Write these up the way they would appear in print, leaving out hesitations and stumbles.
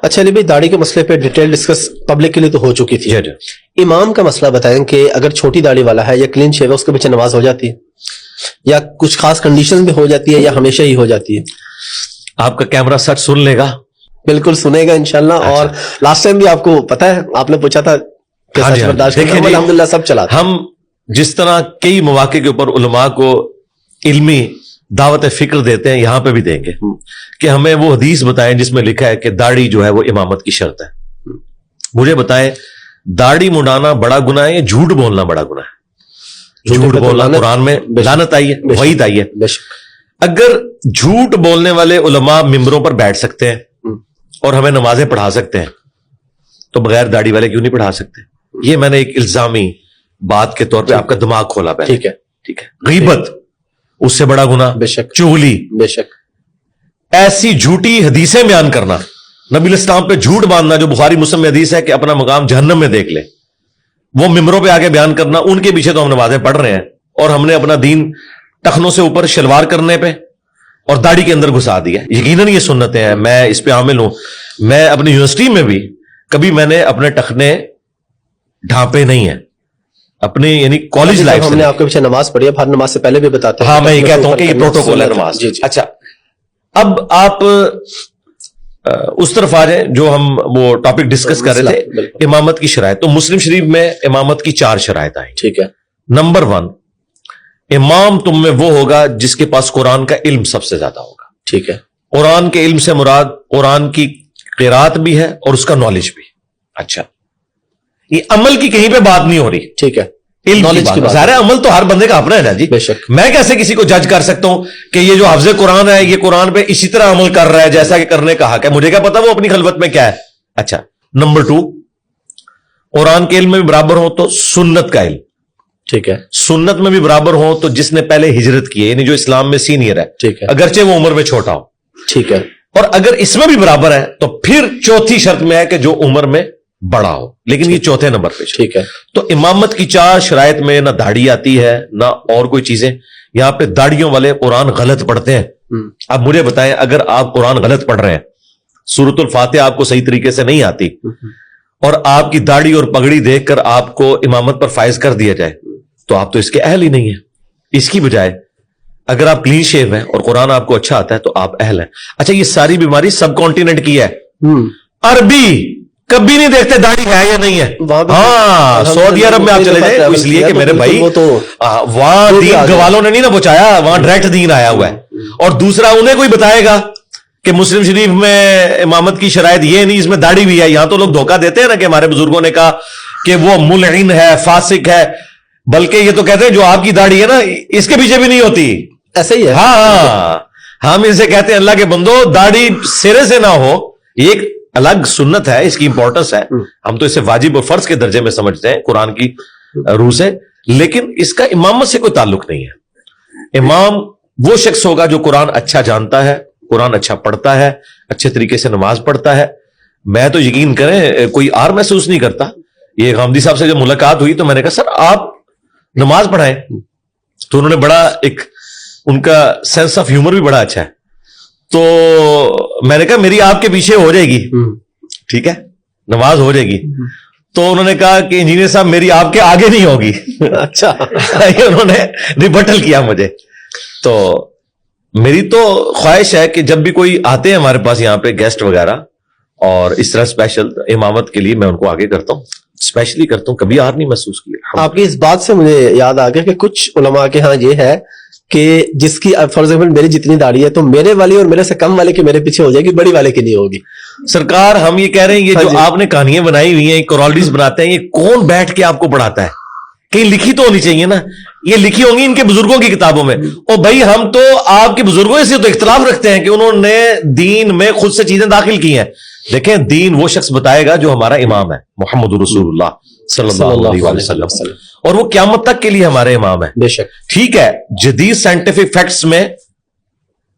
اچھا علی بھائی، داڑھی کے مسئلے پہ ڈیٹیل ڈسکس پبلک کے لیے تو ہو چکی تھی. امام کا مسئلہ بتائیں کہ اگر چھوٹی داڑھی والا ہے یا کلین شیو ہے، اس کے پیچھے نماز ہو جاتی ہے یا کچھ خاص کنڈیشن میں ہو جاتی ہے یا ہمیشہ ہی ہو جاتی ہے؟ آپ کا کیمرہ سچ سن لے گا؟ بالکل سنے گا انشاءاللہ. اور لاسٹ ٹائم بھی آپ کو پتا ہے، آپ نے پوچھا تھا کہ سچ برداشت کریں، الحمدللہ سب چلا. ہم جس طرح کئی مواقع کے اوپر علماء کو علمی دعوت فکر دیتے ہیں، یہاں پہ بھی دیں گے کہ ہمیں وہ حدیث بتائیں جس میں لکھا ہے کہ داڑھی جو ہے وہ امامت کی شرط ہے. مجھے بتائیں، داڑھی مڈانا بڑا گناہ ہے یا جھوٹ بولنا بڑا گناہ ہے؟ جھوٹ بولنا قرآن میں لعنت آئی ہے، وعید آئی ہے. اگر جھوٹ بولنے والے علماء ممبروں پر بیٹھ سکتے ہیں اور ہمیں نمازیں پڑھا سکتے ہیں تو بغیر داڑھی والے کیوں نہیں پڑھا سکتے؟ یہ میں نے ایک الزامی بات کے طور پہ آپ کا دماغ کھولا پہلے. ٹھیک ہے. غیبت اس سے بڑا گناہ، بے شک. چغلی، بے شک. ایسی جھوٹی حدیثیں بیان کرنا، نبی الاسلام پہ جھوٹ باندھنا، جو بخاری مسلم میں حدیث ہے کہ اپنا مقام جہنم میں دیکھ لے، وہ ممبروں پہ آگے بیان کرنا. ان کے پیچھے تو ہم نمازیں پڑھ رہے ہیں اور ہم نے اپنا دین ٹخنوں سے اوپر شلوار کرنے پہ اور داڑھی کے اندر گھسا دیا. یقیناً یہ سنتیں ہیں، میں اس پہ عامل ہوں. میں اپنی یونیورسٹی میں بھی کبھی میں نے اپنے ٹخنے ڈھانپے نہیں ہیں اپنی، یعنی کالج لائف ہم نے آپ کے پیچھے نماز پڑھی ہے، ہر نماز سے پہلے بھی بتاتے ہیں. ہاں، میں یہ کہتا ہوں کہ یہ پروٹوکول ہے نماز. اچھا، اب آپ اس طرف آ جائیں جو ہم وہ ٹاپک ڈسکس کر رہے تھے، امامت کی شرائط. تو مسلم شریف میں امامت کی 4 شرائط آئیں. ٹھیک ہے. نمبر 1، امام تم میں وہ ہوگا جس کے پاس قرآن کا علم سب سے زیادہ ہوگا. ٹھیک ہے. قرآن کے علم سے مراد قرآن کی قرات بھی ہے اور اس کا نالج بھی. اچھا، یہ عمل کی کہیں پہ بات نہیں ہو رہی. ٹھیک ہے. ظاہر عمل تو ہر بندے کا اپنا ہے نا جی. بے شک. میں کیسے کسی کو جج کر سکتا ہوں کہ یہ جو حافظ قرآن ہے یہ قرآن پہ اسی طرح عمل کر رہا ہے جیسا کہ کرنے کا حق ہے؟ مجھے کیا پتا وہ اپنی خلوت میں کیا ہے. اچھا. نمبر 2، قرآن کے علم میں بھی برابر ہو تو سنت کا علم. ٹھیک ہے. سنت میں بھی برابر ہو تو جس نے پہلے ہجرت کی ہے، یعنی جو اسلام میں سینئر ہے. ٹھیک ہے. اگرچہ وہ عمر میں چھوٹا ہو. ٹھیک ہے. اور اگر اس میں بھی برابر ہے تو پھر چوتھی شرط میں ہے کہ جو عمر میں بڑا ہو، لیکن یہ چوتھے نمبر پہ. ٹھیک ہے. تو امامت کی 4 شرائط میں نہ داڑھی آتی ہے نہ اور کوئی چیزیں. یہاں پہ داڑھیوں والے قرآن غلط پڑھتے ہیں. اب مجھے بتائیں، اگر آپ قرآن غلط پڑھ رہے ہیں، سورۃ الفاتحہ آپ کو صحیح طریقے سے نہیں آتی اور آپ کی داڑھی اور پگڑی دیکھ کر آپ کو امامت پر فائز کر دیا جائے تو آپ تو اس کے اہل ہی نہیں ہیں. اس کی بجائے اگر آپ کلین شیو ہیں اور قرآن آپ کو اچھا آتا ہے تو آپ اہل ہیں. اچھا، یہ ساری بیماری سب کانٹیننٹ کی ہے. عربی کبھی نہیں دیکھتے داڑھی ہے یا نہیں ہے. ہاں، سعودی عرب میں آپ چلے جائیں، اس لیے کہ میرے بھائی وہاں دین گوالوں نے نہیں نہ پہنچایا، وہاں ڈائریکٹ دین آیا ہوا ہے. اور دوسرا، انہیں کوئی بتائے گا کہ مسلم شریف میں امامت کی شرائط یہ نہیں، اس میں داڑھی بھی ہے. یہاں تو لوگ دھوکہ دیتے ہیں نا کہ ہمارے بزرگوں نے کہا کہ وہ ملعن ہے، فاسق ہے، بلکہ یہ تو کہتے ہیں جو آپ کی داڑھی ہے نا اس کے پیچھے بھی نہیں ہوتی. ایسا ہی ہے. ہاں، ہم ان سے کہتے ہیں اللہ کے بندو داڑھی سرے سے نہ ہو، ایک الگ سنت ہے، اس کی امپورٹنس ہے. ہم تو اسے واجب اور فرض کے درجے میں سمجھتے ہیں قرآن کی روح سے، لیکن اس کا امامت سے کوئی تعلق نہیں ہے. امام وہ شخص ہوگا جو قرآن اچھا جانتا ہے، قرآن اچھا پڑھتا ہے، اچھے طریقے سے نماز پڑھتا ہے. میں تو یقین کریں کوئی آر محسوس نہیں کرتا. یہ غامدی صاحب سے جب ملاقات ہوئی تو میں نے کہا سر آپ نماز پڑھائیں، تو انہوں نے بڑا ایک ان کا سینس آف ہیومر بھی بڑا اچھا ہے. تو میں نے کہا میری آپ کے پیچھے ہو جائے گی. ٹھیک ہے، نماز ہو جائے گی. تو انہوں نے کہا کہ انجینئر صاحب میری آپ کے آگے نہیں ہوگی. اچھا. انہوں نے ریبٹل کیا مجھے. تو میری تو خواہش ہے کہ جب بھی کوئی آتے ہیں ہمارے پاس یہاں پہ گیسٹ وغیرہ اور اس طرح اسپیشل امامت کے لیے، میں ان کو آگے کرتا ہوں، اسپیشلی کرتا ہوں. کبھی آر نہیں محسوس کیا. آپ کی اس بات سے مجھے یاد آ گیا کہ کچھ علماء کے ہاں یہ ہے کہ جس کی فار ایگزامپل میری جتنی داڑھی ہے تو میرے والی اور میرے سے کم والے کی میرے پیچھے ہو جائے گی، بڑی والے کی نہیں ہوگی. سرکار ہم یہ کہہ رہے ہیں یہ جو آپ نے کہانیاں بنائی ہوئی ہیں، کورالڈیز بناتے ہیں، یہ کون بیٹھ کے آپ کو پڑھاتا ہے؟ کہیں لکھی تو ہونی چاہیے نا. یہ لکھی ہوں گی ان کے بزرگوں کی کتابوں میں. اور بھائی ہم تو آپ کے بزرگوں سے تو اختلاف رکھتے ہیں کہ انہوں نے دین میں خود سے چیزیں داخل کی ہیں. دیکھیں دین وہ شخص بتائے گا جو ہمارا امام ہے، محمد رسول اللہ صلی اللہ علیہ وسلم، اور وہ قیامت تک کے لیے ہمارے امام ہے. بے شک. ٹھیک ہے، جدید سائنٹیفک فیکٹس میں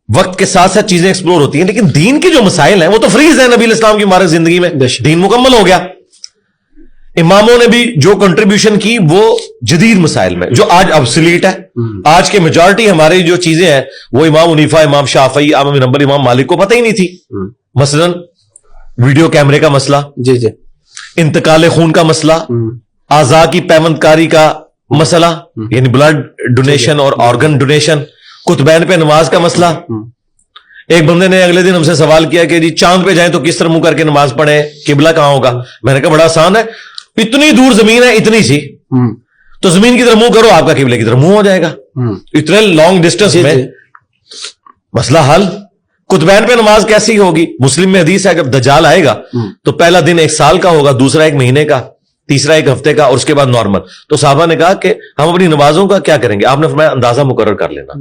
وقت کے ساتھ ساتھ چیزیں ایکسپلور ہوتی ہیں، لیکن دین کے جو مسائل ہیں وہ تو فریز ہیں نبی الاسلام کی ہمارے زندگی میں. دین مکمل ہو گیا. اماموں نے بھی جو کنٹریبیوشن کی وہ جدید مسائل میں جو آج ابسلیٹ ہے. آج کے میجورٹی ہماری جو چیزیں ہیں وہ امام حنیفہ، امام شافعی، امام بن حنبل، امام مالک کو پتہ ہی نہیں تھی. مثلا ویڈیو کیمرے کا مسئلہ, جی جی, انتقال خون کا مسئلہ, اعضاء کی پیوند کاری کا مسئلہ یعنی بلڈ ڈونیشن اور آرگن ڈونیشن, قطبین پہ نماز کا مسئلہ. ایک بندے نے اگلے دن ہم سے سوال کیا کہ جی چاند پہ جائیں تو کس طرح منہ کر کے نماز پڑھیں, قبلہ کہاں ہوگا؟ میں نے کہا بڑا آسان ہے, اتنی دور زمین ہے, اتنی سی, تو زمین کی طرف منہ کرو, آپ کا قبلے کی طرف منہ ہو جائے گا. اتنے لانگ ڈسٹینس میں مسئلہ حل. قطبین پہ نماز کیسی ہوگی؟ مسلم میں حدیث ہے جب دجال آئے گا تو پہلا دن 1 سال کا ہوگا, دوسرا 1 مہینے کا, تیسرا 1 ہفتے کا, اور اس کے بعد نارمل. تو صحابہ نے کہا کہ ہم اپنی نمازوں کا کیا کریں گے؟ آپ نے فرمایا اندازہ مقرر کر لینا.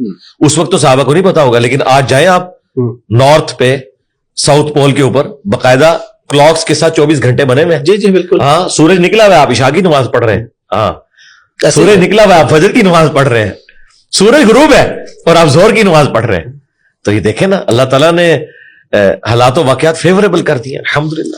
اس وقت تو صحابہ کو نہیں پتا ہوگا, لیکن آج جائیں آپ نارتھ پہ, ساؤتھ پول کے اوپر باقاعدہ کلاکس کے ساتھ 24 گھنٹے بنے ہوئے ہیں. جی جی بالکل. ہاں, سورج نکلا ہوا ہے, آپ عشاء کی نماز پڑھ رہے ہیں. ہاں, سورج نکلا ہوا ہے, آپ فجر کی نماز پڑھ رہے ہیں. سورج غروب ہے اور آپ ظہر کی نماز پڑھ رہے ہیں. تو یہ دیکھیں نا, اللہ تعالیٰ نے حالات و واقعات فیوریبل کر دیے, الحمدللہ.